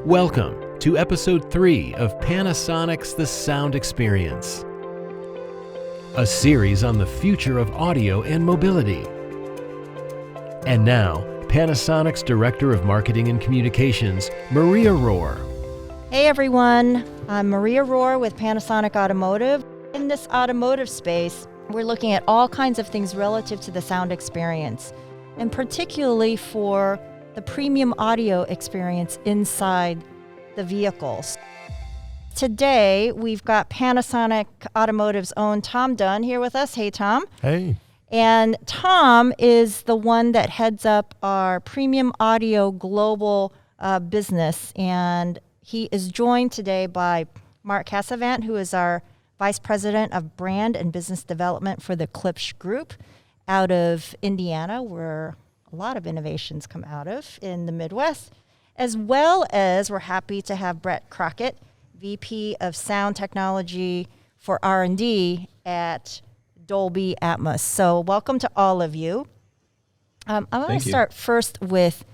Welcome to episode 3 of Panasonic's The Sound Experience, a series on the future of audio and mobility. And now, Panasonic's Director of Marketing and Communications, Maria Rohrer. Hey everyone, I'm Maria Rohrer with Panasonic Automotive. In this automotive space, we're looking at all kinds of things relative to the sound experience, and particularly for the premium audio experience inside the vehicles. Today, we've got Panasonic Automotive's own Tom Dunn here with us. Hey, Tom. Hey. And Tom is the one that heads up our premium audio global business, and he is joined today by Mark Cassavant, who is our Vice President of Brand and Business Development for the Klipsch Group out of Indiana, where a lot of innovations come out of in the Midwest, as well as we're happy to have Brett Crockett, VP of Sound Technology for R&D at Dolby Atmos. So welcome to all of you. I want to start first with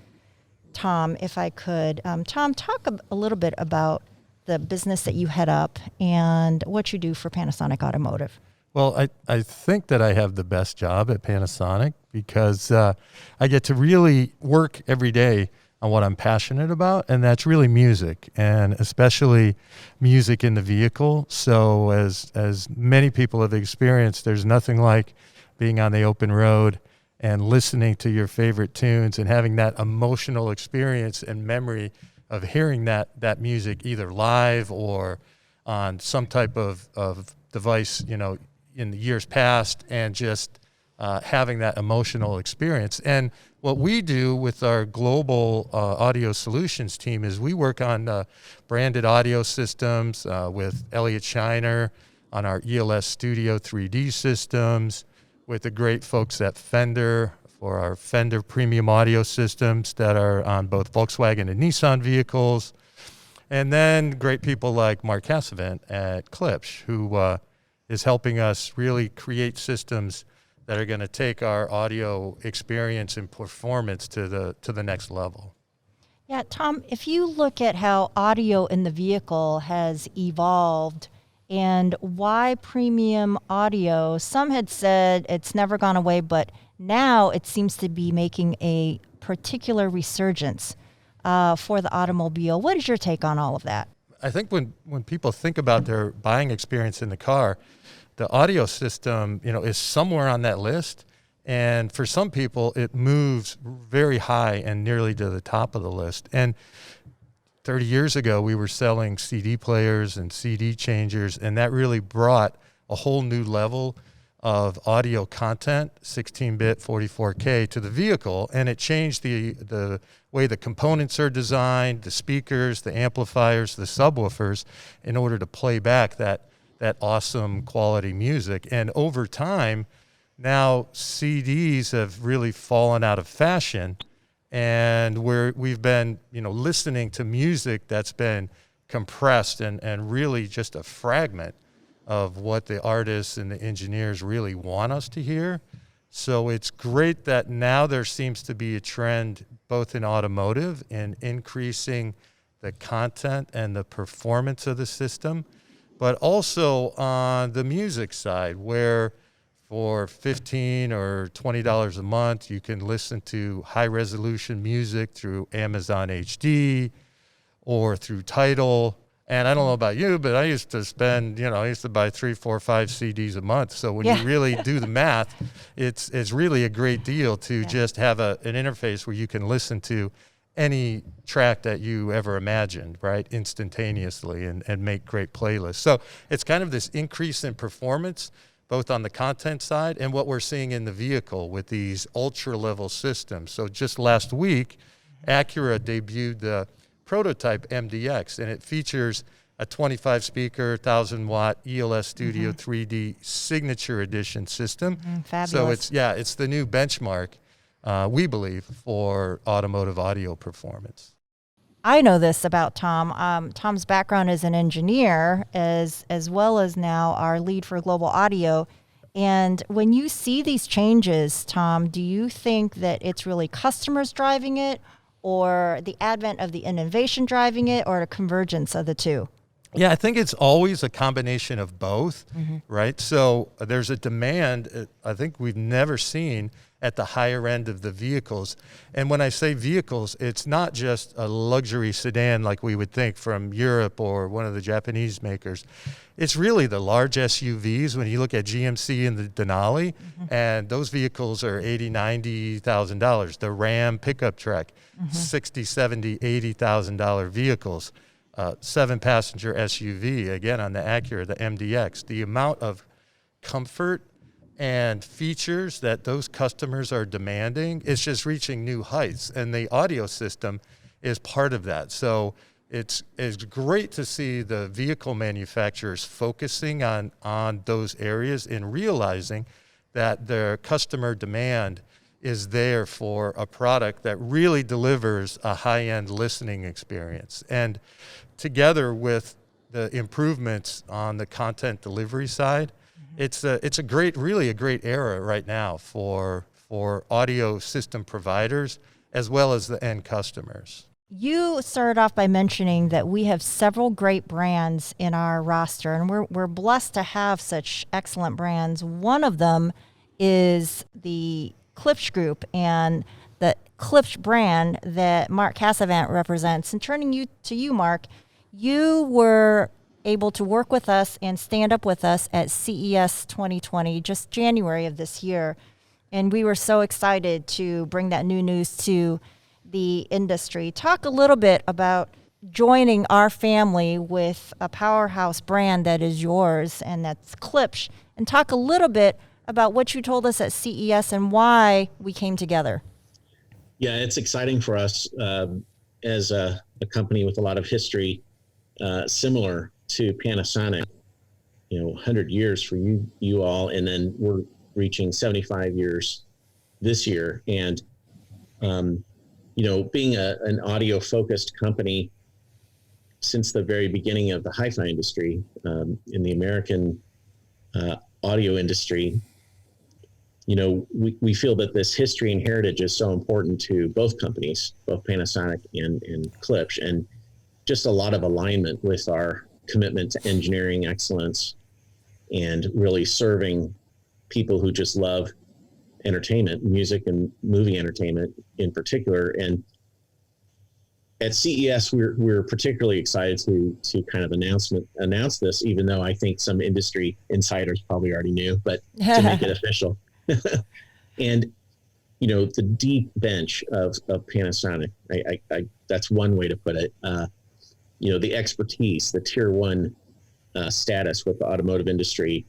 Tom, if I could. Tom, talk a little bit about the business that you head up and what you do for Panasonic Automotive. Well, I think that I have the best job at Panasonic because I get to really work every day on what I'm passionate about, and that's really music, and especially music in the vehicle. So as many people have experienced, there's nothing like being on the open road and listening to your favorite tunes and having that emotional experience and memory of hearing that music either live or on some type of device, in the years past, and just having that emotional experience. And what we do with our global audio solutions team is we work on branded audio systems with Elliott Shiner on our ELS Studio 3D systems, with the great folks at Fender for our Fender premium audio systems that are on both Volkswagen and Nissan vehicles. And then great people like Mark Cassavant at Klipsch, who is helping us really create systems that are going to take our audio experience and performance to the next level. Yeah, Tom, if you look at how audio in the vehicle has evolved and why premium audio, some had said it's never gone away, but now it seems to be making a particular resurgence for the automobile. What is your take on all of that? I think when people think about their buying experience in the car, the audio system, is somewhere on that list. And for some people, it moves very high and nearly to the top of the list. And 30 years ago, we were selling CD players and CD changers, and that really brought a whole new level of audio content, 16-bit, 44K, to the vehicle. And it changed the way the components are designed, the speakers, the amplifiers, the subwoofers, in order to play back that awesome quality music. And over time, now CDs have really fallen out of fashion, and we've been listening to music that's been compressed and really just a fragment of what the artists and the engineers really want us to hear. So it's great that now there seems to be a trend both in automotive in increasing the content and the performance of the system, but also on the music side, where for $15 or $20 a month, you can listen to high-resolution music through Amazon HD or through Tidal. And I don't know about you, but I used to spend, I used to buy 3, 4, 5 CDs a month. So when you really do the math, it's really a great deal to just have an interface where you can listen to any track that you ever imagined, right, instantaneously, and make great playlists. So it's kind of this increase in performance, both on the content side and what we're seeing in the vehicle with these ultra-level systems. So just last week, Acura debuted the prototype MDX, and it features a 25-speaker, 1,000-watt ELS Studio 3D Signature Edition system. Fabulous. So it's the new benchmark, we believe, for automotive audio performance. I know this about Tom. Tom's background as an engineer, as well as now our lead for global audio. And when you see these changes, Tom, do you think that it's really customers driving it, or the advent of the innovation driving it, or a convergence of the two? Yeah, I think it's always a combination of both, right? So there's a demand, I think we've never seen at the higher end of the vehicles. And when I say vehicles, it's not just a luxury sedan like we would think from Europe or one of the Japanese makers. It's really the large SUVs. When you look at GMC and the Denali, and those vehicles are $80,000, $90,000. The Ram pickup truck, $60,000, $70,000, $80,000 vehicles. 7-passenger SUV, again on the Acura, the MDX. The amount of comfort and features that those customers are demanding is just reaching new heights, and the audio system is part of that. So it's great to see the vehicle manufacturers focusing on those areas and realizing that their customer demand is there for a product that really delivers a high-end listening experience. And together with the improvements on the content delivery side, it's a great era right now for audio system providers as well as the end customers. You started off by mentioning that we have several great brands in our roster, and we're blessed to have such excellent brands. One of them is the Klipsch Group and the Klipsch brand that Mark Cassavant represents. And turning to you, Mark, you were able to work with us and stand up with us at CES 2020, just January of this year. And we were so excited to bring that new news to the industry. Talk a little bit about joining our family with a powerhouse brand that is yours, and that's Klipsch. And talk a little bit about what you told us at CES and why we came together. Yeah, it's exciting for us as a company with a lot of history, similar to Panasonic, 100 years for you all, and then we're reaching 75 years this year. And, being an audio focused company since the very beginning of the hi-fi industry, in the American audio industry, we feel that this history and heritage is so important to both companies, both Panasonic and Klipsch, and just a lot of alignment with our commitment to engineering excellence and really serving people who just love entertainment, music and movie entertainment in particular. And at CES, we're particularly excited to kind of announce this, even though I think some industry insiders probably already knew, but to make it official. And the deep bench of Panasonic, I that's one way to put it. The expertise, the tier one status with the automotive industry.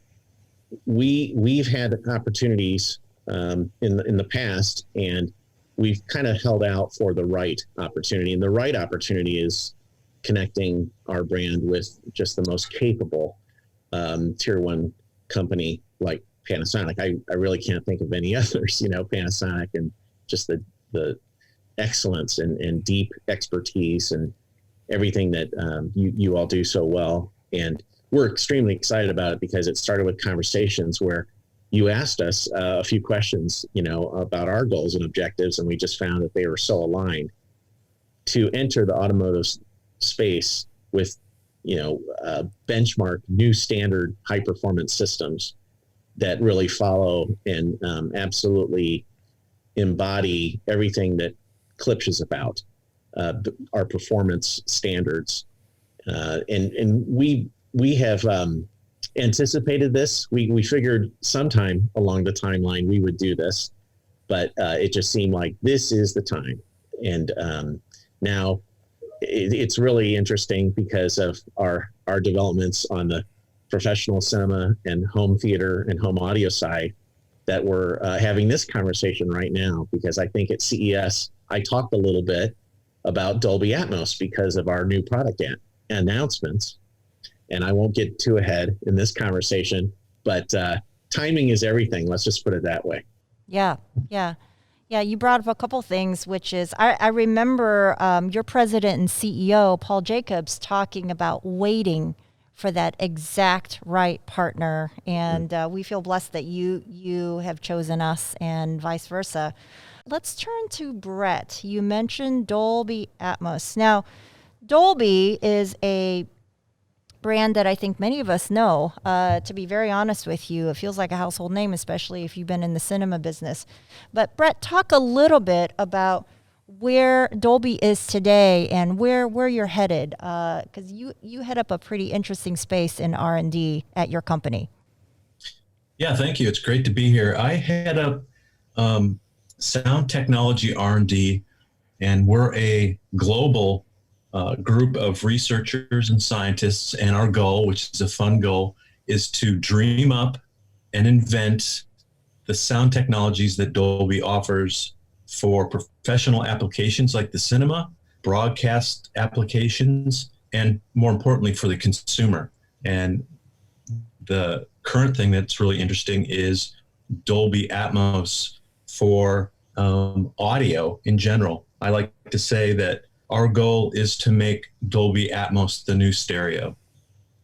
We've had opportunities in the past, and we've kind of held out for the right opportunity. And the right opportunity is connecting our brand with just the most capable tier one company like Panasonic. I really can't think of any others, Panasonic, and just the excellence and deep expertise and everything that you all do so well. And we're extremely excited about it because it started with conversations where you asked us a few questions, about our goals and objectives, and we just found that they were so aligned to enter the automotive space with, benchmark new standard high performance systems that really follow and absolutely embody everything that Klipsch is about, our performance standards. And we have anticipated this. We figured sometime along the timeline we would do this, but it just seemed like this is the time. And now it's really interesting because of our developments on the professional cinema and home theater and home audio side that we're having this conversation right now, because I think at CES, I talked a little bit about Dolby Atmos because of our new product announcements. And I won't get too ahead in this conversation, but timing is everything. Let's just put it that way. Yeah. You brought up a couple things, which is I remember your president and CEO, Paul Jacobs, talking about waiting for that exact right partner. And we feel blessed that you have chosen us and vice versa. let's turn to Brett. You mentioned Dolby Atmos. Now, Dolby is a brand that I think many of us know. To be very honest with you, it feels like a household name, especially if you've been in the cinema business. But Brett, talk a little bit about where Dolby is today and where you're headed, because you head up a pretty interesting space in R&D at your company. Yeah, thank you. It's great to be here. I head up sound technology R&D, and we're a global group of researchers and scientists. And our goal, which is a fun goal, is to dream up and invent the sound technologies that Dolby offers for professional applications like the cinema, broadcast applications, and more importantly for the consumer. And the current thing that's really interesting is Dolby Atmos for audio in general. I like to say that our goal is to make Dolby Atmos the new stereo,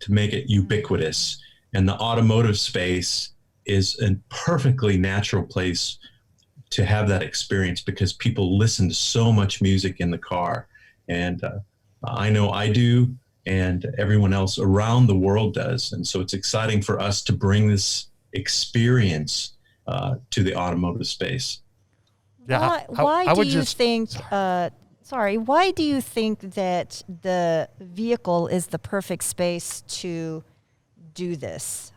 to make it ubiquitous. And the automotive space is a perfectly natural place to have that experience because people listen to so much music in the car. And I know I do, and everyone else around the world does. And so it's exciting for us to bring this experience to the automotive space. Yeah, why do you think that the vehicle is the perfect space to do this?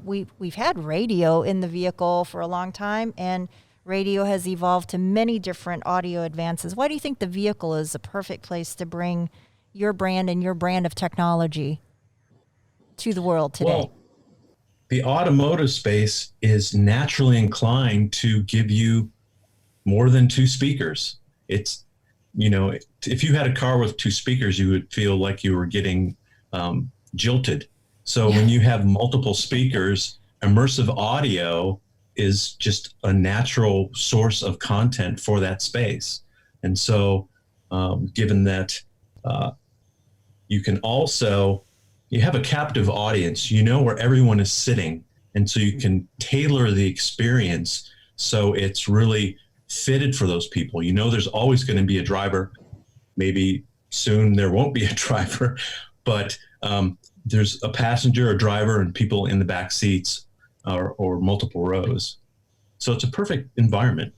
We've had radio in the vehicle for a long time, and radio has evolved to many different audio advances. Why do you think the vehicle is the perfect place to bring your brand and your brand of technology to the world today? Well, the automotive space is naturally inclined to give you more than two speakers. It's, if you had a car with two speakers, you would feel like you were getting jilted. So when you have multiple speakers, immersive audio is just a natural source of content for that space. And so given that you can also, you have a captive audience, where everyone is sitting. And so you can tailor the experience so it's really fitted for those people. There's always going to be a driver. Maybe soon there won't be a driver, but there's a passenger, a driver, and people in the back seats or multiple rows. So it's a perfect environment.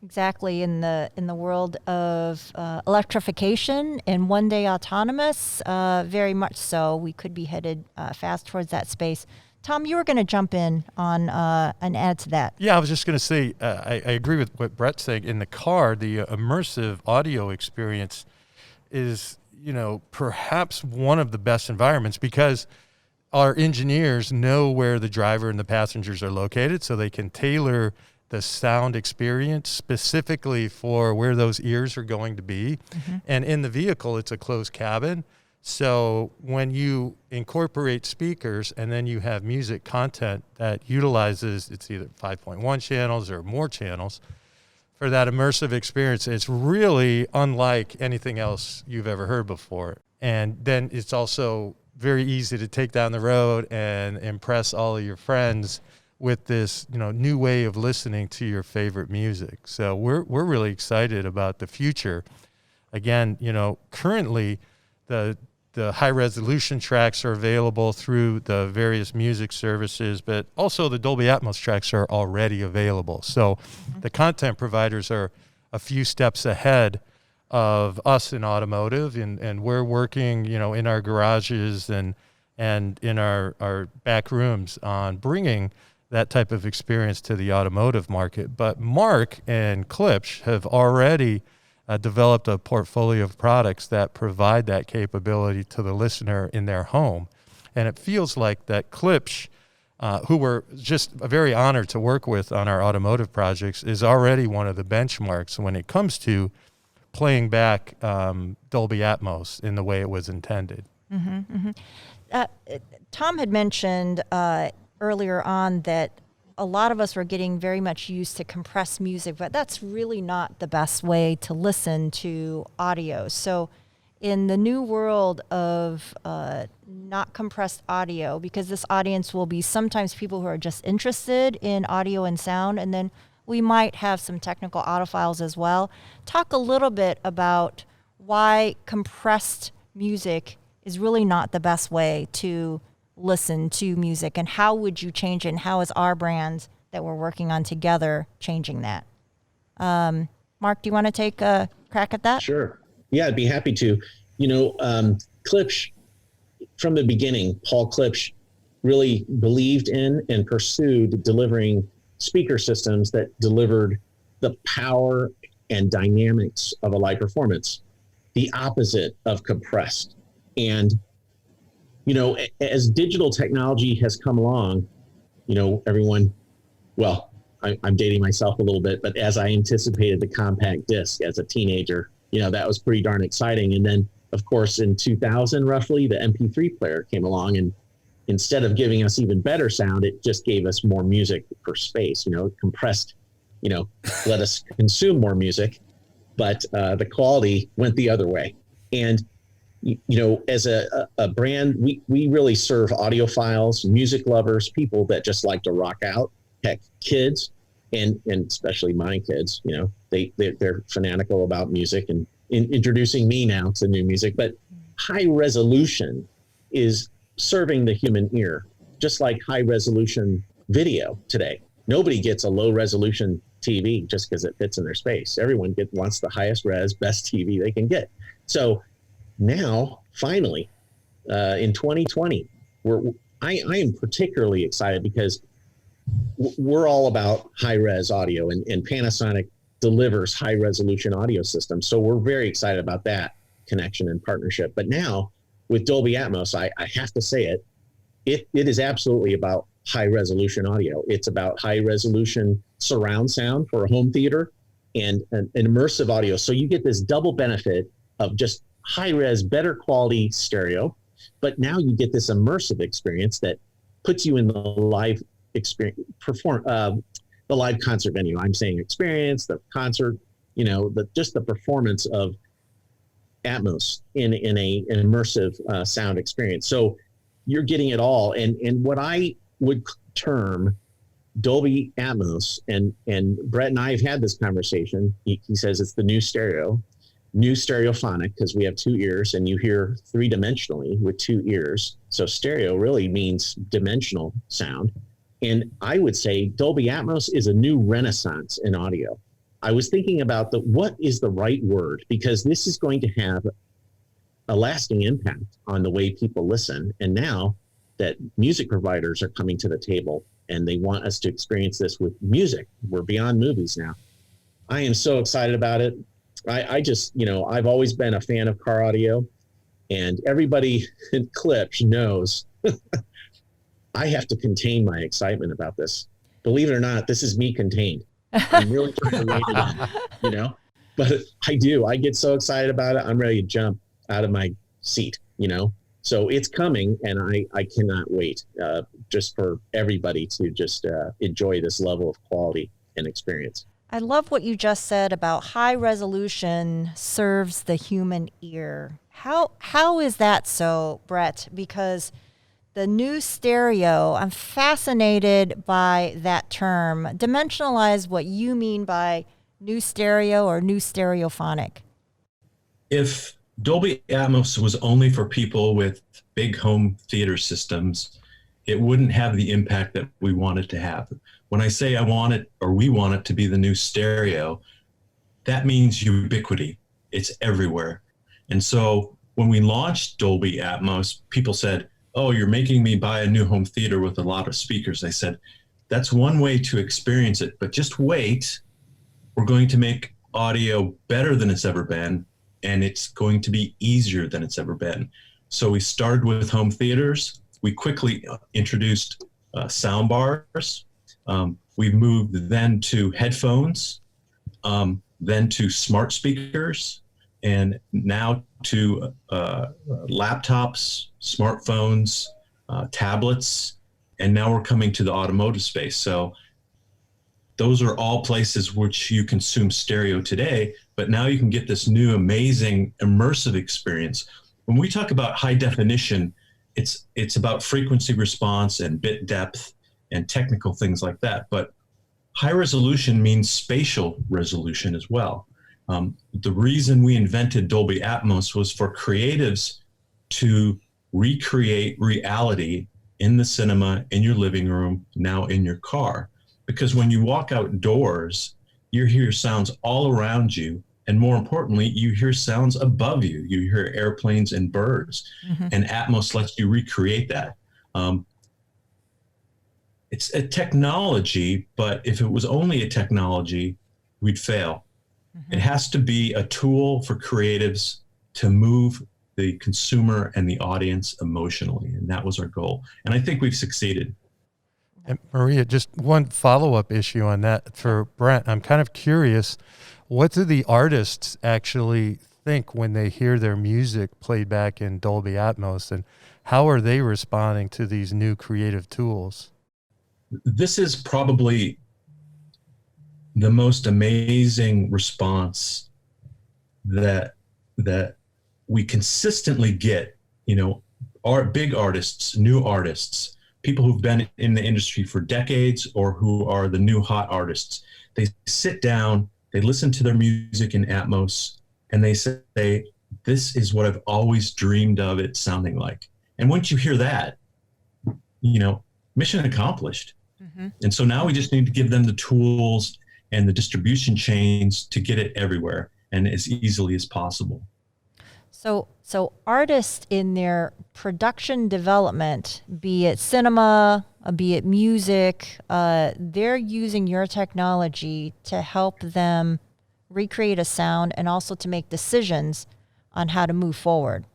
Exactly. In the world of electrification and one day autonomous, very much so. We could be headed fast towards that space. Tom, you were going to jump in on and add to that. Yeah, I was just going to say, I agree with what Brett's saying. In the car, the immersive audio experience is, perhaps one of the best environments because our engineers know where the driver and the passengers are located, so they can tailor the sound experience specifically for where those ears are going to be. Mm-hmm. And in the vehicle, it's a closed cabin. So when you incorporate speakers and then you have music content that utilizes, it's either 5.1 channels or more channels, for that immersive experience, it's really unlike anything else you've ever heard before. And then it's also very easy to take down the road and impress all of your friends with this, new way of listening to your favorite music. So we're really excited about the future. Again, currently the high resolution tracks are available through the various music services, but also the Dolby Atmos tracks are already available. So the content providers are a few steps ahead of us in automotive, and we're working, in our garages and in our back rooms on bringing that type of experience to the automotive market. But Mark and Klipsch have already developed a portfolio of products that provide that capability to the listener in their home. And it feels like that Klipsch, who we're just very honored to work with on our automotive projects, is already one of the benchmarks when it comes to playing back Dolby Atmos in the way it was intended. Mm-hmm, mm-hmm. Tom had mentioned earlier on that a lot of us were getting very much used to compressed music, but that's really not the best way to listen to audio. So in the new world of not compressed audio, because this audience will be sometimes people who are just interested in audio and sound, and then we might have some technical audiophiles as well. Talk a little bit about why compressed music is really not the best way to listen to music, and how would you change it, and how is our brand that we're working on together changing that? Mark, do you want to take a crack at that? Sure. Yeah, I'd be happy to. Klipsch, from the beginning, Paul Klipsch really believed in and pursued delivering speaker systems that delivered the power and dynamics of a live performance, the opposite of compressed. And, as digital technology has come along, everyone, well, I'm dating myself a little bit, but as I anticipated the compact disc as a teenager, that was pretty darn exciting. And then, of course, in 2000, roughly, the MP3 player came along, and instead of giving us even better sound, it just gave us more music for space, compressed, let us consume more music, but the quality went the other way. And, as a brand, we really serve audiophiles, music lovers, people that just like to rock out. Heck, kids, and especially my kids, they're fanatical about music and introducing me now to new music. But high resolution is serving the human ear, just like high resolution video today. Nobody gets a low resolution TV just because it fits in their space. Everyone wants the highest res, best TV they can get. So now, finally, in 2020, I am particularly excited because we're all about high-res audio, and Panasonic delivers high-resolution audio systems. So we're very excited about that connection and partnership. But now, with Dolby Atmos, I have to say it is absolutely about high-resolution audio. It's about high-resolution surround sound for a home theater and an immersive audio. So you get this double benefit of just high-res, better quality stereo, but now you get this immersive experience that puts you in the live experience, the live concert venue. I'm saying experience, the concert, just the performance of Atmos in an immersive sound experience. So you're getting it all. And what I would term Dolby Atmos, and Brett and I have had this conversation. He says it's the new stereophonic, because we have two ears and you hear three-dimensionally with two ears. So stereo really means dimensional sound. And I would say Dolby Atmos is a new renaissance in audio. I was thinking about what is the right word, because this is going to have a lasting impact on the way people listen. And now that music providers are coming to the table and they want us to experience this with music, we're beyond movies now. I am so excited about it. I just, I've always been a fan of car audio, and everybody in Klipsch knows I have to contain my excitement about this. Believe it or not, this is me contained. I'm really trying to rein it in, but I do. I get so excited about it. I'm ready to jump out of my seat, So it's coming, and I cannot wait just for everybody to just enjoy this level of quality and experience. I love what you just said about high resolution serves the human ear. How is that so, Brett? Because the new stereo, I'm fascinated by that term. Dimensionalize what you mean by new stereo or new stereophonic. If Dolby Atmos was only for people with big home theater systems, it wouldn't have the impact that we want it to have. When I say I want it, or we want it to be the new stereo, that means ubiquity. It's everywhere. And so when we launched Dolby Atmos, people said, "Oh, you're making me buy a new home theater with a lot of speakers." I said, that's one way to experience it, but just wait. We're going to make audio better than it's ever been, and it's going to be easier than it's ever been. So we started with home theaters. We quickly introduced sound bars. We moved then to headphones, then to smart speakers, and now to laptops, smartphones, tablets, and now we're coming to the automotive space. So those are all places which you consume stereo today, but now you can get this new amazing immersive experience. When we talk about high definition, it's about frequency response and bit depth and technical things like that. But high resolution means spatial resolution as well. The reason we invented Dolby Atmos was for creatives to recreate reality in the cinema, in your living room, now in your car. Because when you walk outdoors, you hear sounds all around you. And more importantly, you hear sounds above you. You hear airplanes and birds. Mm-hmm. And Atmos lets you recreate that. It's a technology, but if it was only a technology, we'd fail. Mm-hmm. It has to be a tool for creatives to move the consumer and the audience emotionally. And that was our goal. And I think we've succeeded. And Maria, just one follow-up issue on that for Brent. I'm kind of curious, what do the artists actually think when they hear their music played back in Dolby Atmos, and how are they responding to these new creative tools? This is probably the most amazing response that we consistently get. Our big artists, new artists, people who've been in the industry for decades or who are the new hot artists. They sit down, they listen to their music in Atmos, and they say, this is what I've always dreamed of it sounding like. And once you hear that, mission accomplished. Mm-hmm. And so now we just need to give them the tools and the distribution chains to get it everywhere and as easily as possible. So artists in their production development, be it cinema, be it music, they're using your technology to help them recreate a sound and also to make decisions on how to move forward.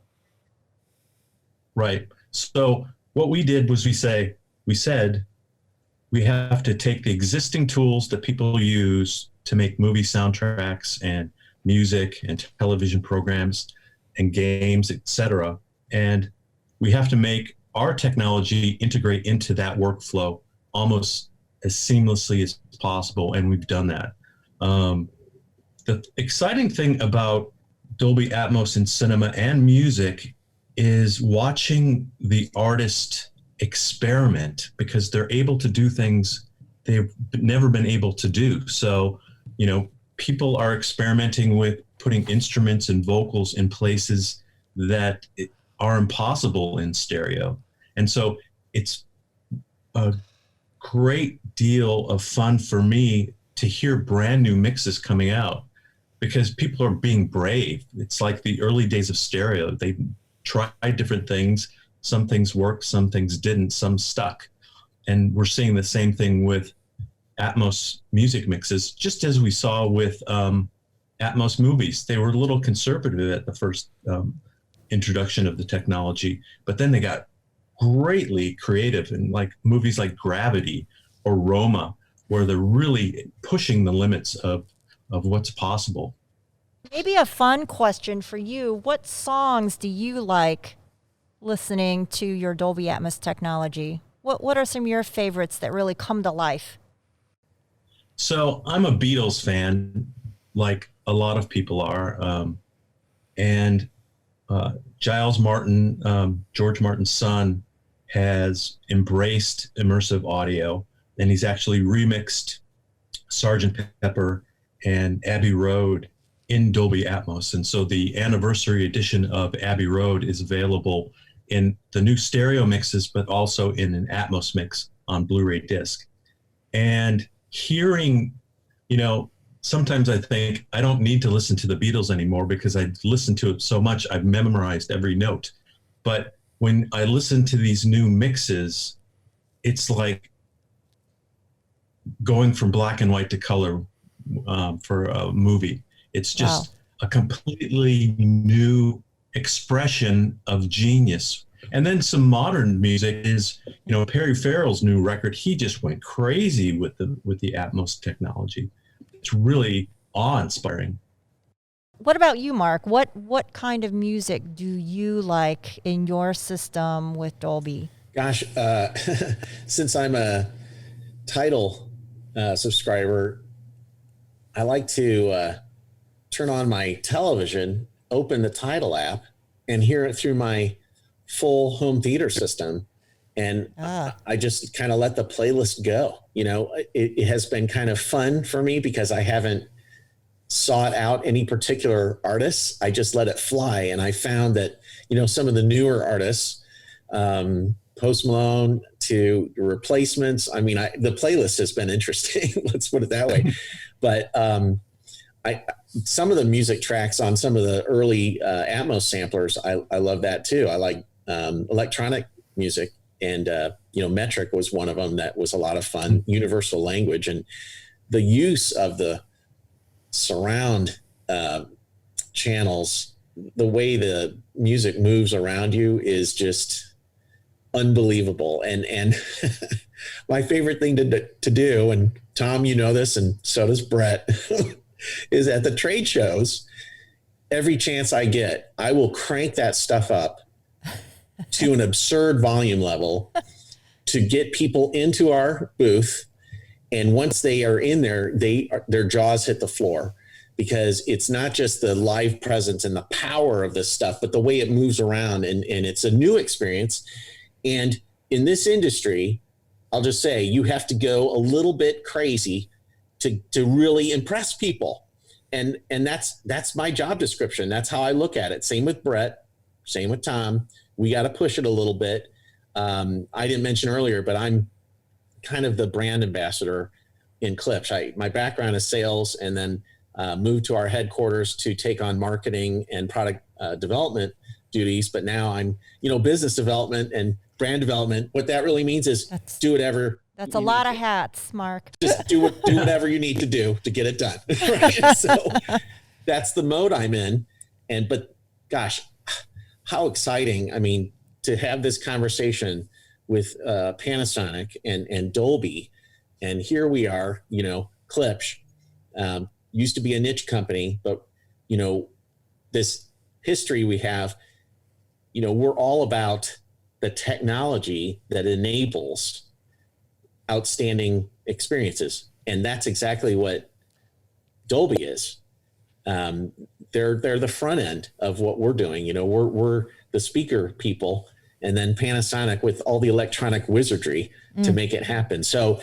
Right. So what we did was we said we have to take the existing tools that people use to make movie soundtracks and music and television programs and games, etc. And we have to make our technology integrate into that workflow almost as seamlessly as possible, and we've done that. The exciting thing about Dolby Atmos in cinema and music is watching the artist experiment, because they're able to do things they've never been able to do. So, people are experimenting with putting instruments and vocals in places that are impossible in stereo. And so it's a great deal of fun for me to hear brand new mixes coming out, because people are being brave. It's like the early days of stereo. They tried different things. Some things worked, some things didn't, some stuck. And we're seeing the same thing with Atmos music mixes, just as we saw with Atmos movies. They were a little conservative at the first introduction of the technology, but then they got greatly creative in movies like Gravity or Roma, where they're really pushing the limits of what's possible. Maybe a fun question for you. What songs do you like listening to your Dolby Atmos technology? What are some of your favorites that really come to life? So I'm a Beatles fan, like a lot of people are. And Giles Martin, George Martin's son, has embraced immersive audio, and he's actually remixed Sgt. Pepper and Abbey Road in Dolby Atmos. And so the anniversary edition of Abbey Road is available in the new stereo mixes, but also in an Atmos mix on Blu-ray disc. And hearing, sometimes I think I don't need to listen to the Beatles anymore because I listen to it so much, I've memorized every note. But when I listen to these new mixes, it's like going from black and white to color for a movie. It's just a completely new expression of genius. And then some modern music is, Perry Farrell's new record. He just went crazy with the Atmos technology. It's really awe-inspiring. What about you, Mark? What kind of music do you like in your system with Dolby? Gosh, since I'm a Tidal subscriber, I like to turn on my television, open the Tidal app, and hear it through my full home theater system. And I just kind of let the playlist go. It has been kind of fun for me because I haven't sought out any particular artists. I just let it fly. And I found that, some of the newer artists, Post Malone to Replacements. I mean, the playlist has been interesting. Let's put it that way. But some of the music tracks on some of the early Atmos samplers, I love that too. I like electronic music, and Metric was one of them that was a lot of fun. Universal Language, and the use of the surround channels, the way the music moves around you is just unbelievable. And my favorite thing to do, and Tom, this, and so does Brett, is at the trade shows, every chance I get, I will crank that stuff up to an absurd volume level to get people into our booth. And once they are in there, their jaws hit the floor, because it's not just the live presence and the power of this stuff, but the way it moves around, and it's a new experience. And in this industry, I'll just say, you have to go a little bit crazy to really impress people. And that's my job description. That's how I look at it. Same with Brett, same with Tom. We got to push it a little bit. I didn't mention earlier, but I'm kind of the brand ambassador in Klipsch. My background is sales, and then moved to our headquarters to take on marketing and product development duties. But now I'm, business development and brand development. What that really means is do whatever. That's a lot of hats, Mark. Just do whatever you need to do to get it done. Right? So that's the mode I'm in. But gosh, how exciting. I mean, to have this conversation with Panasonic and Dolby, and here we are, Klipsch, used to be a niche company, but this history we have, we're all about the technology that enables outstanding experiences. And that's exactly what Dolby is. They're the front end of what we're doing. We're the speaker people, and then Panasonic with all the electronic wizardry to make it happen. So,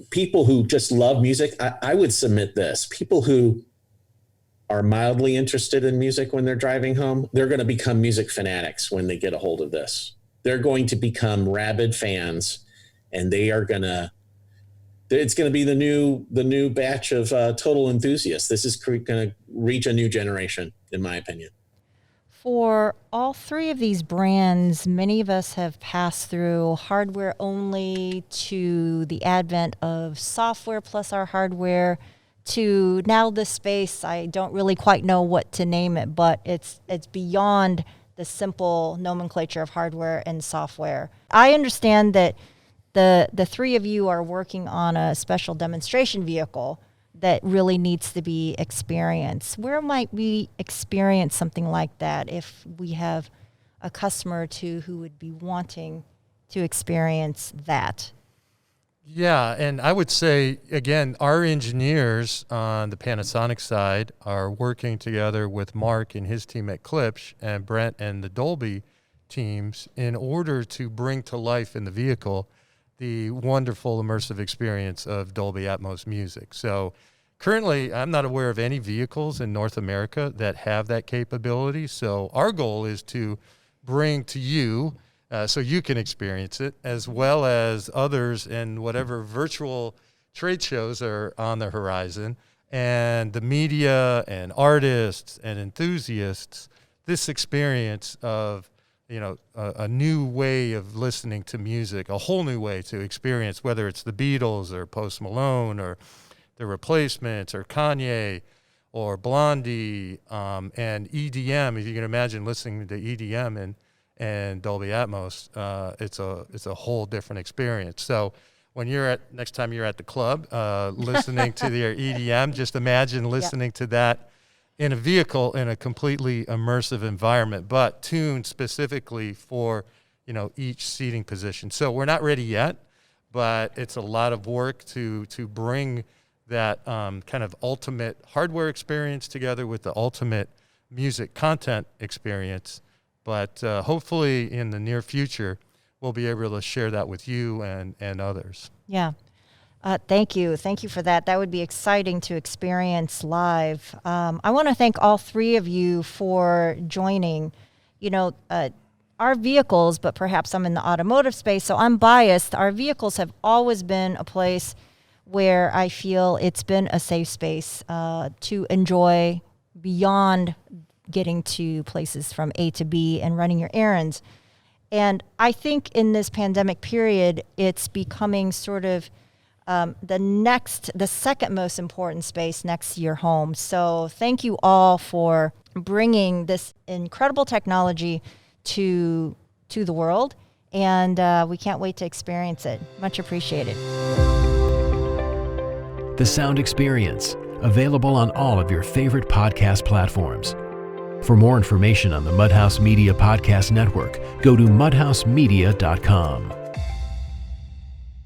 people who just love music, I would submit this. People who are mildly interested in music when they're driving home, they're going to become music fanatics when they get a hold of this. They're going to become rabid fans, and it's going to be the new batch of total enthusiasts. This is going to reach a new generation, in my opinion. For all three of these brands, many of us have passed through hardware only to the advent of software plus our hardware to now this space. I don't really quite know what to name it, but it's beyond the simple nomenclature of hardware and software. I understand that the three of you are working on a special demonstration vehicle that really needs to be experienced. Where might we experience something like that if we have a customer or two who would be wanting to experience that? Yeah, and I would say, again, our engineers on the Panasonic side are working together with Mark and his team at Klipsch and Brent and the Dolby teams in order to bring to life in the vehicle the wonderful immersive experience of Dolby Atmos music. So currently, I'm not aware of any vehicles in North America that have that capability. So our goal is to bring to you so you can experience it, as well as others in whatever virtual trade shows are on the horizon, and the media and artists and enthusiasts, this experience of a new way of listening to music, a whole new way to experience, whether it's the Beatles or Post Malone or the Replacements or Kanye or Blondie and EDM. If you can imagine listening to EDM and Dolby Atmos, it's a whole different experience. So when next time you're at the club listening to their EDM, just imagine listening to that in a vehicle in a completely immersive environment, but tuned specifically for each seating position. So we're not ready yet, but it's a lot of work to bring that kind of ultimate hardware experience together with the ultimate music content experience But hopefully in the near future, we'll be able to share that with you and others. Yeah. Thank you. Thank you for that. That would be exciting to experience live. I want to thank all three of you for joining. Our vehicles, but perhaps I'm in the automotive space, so I'm biased. Our vehicles have always been a place where I feel it's been a safe space to enjoy beyond getting to places from A to B and running your errands. And I think in this pandemic period, it's becoming sort of the second most important space next to your home. So thank you all for bringing this incredible technology to the world, and we can't wait to experience it. Much appreciated. The Sound Experience, available on all of your favorite podcast platforms. For more information on the Mudhouse Media Podcast Network, go to mudhousemedia.com.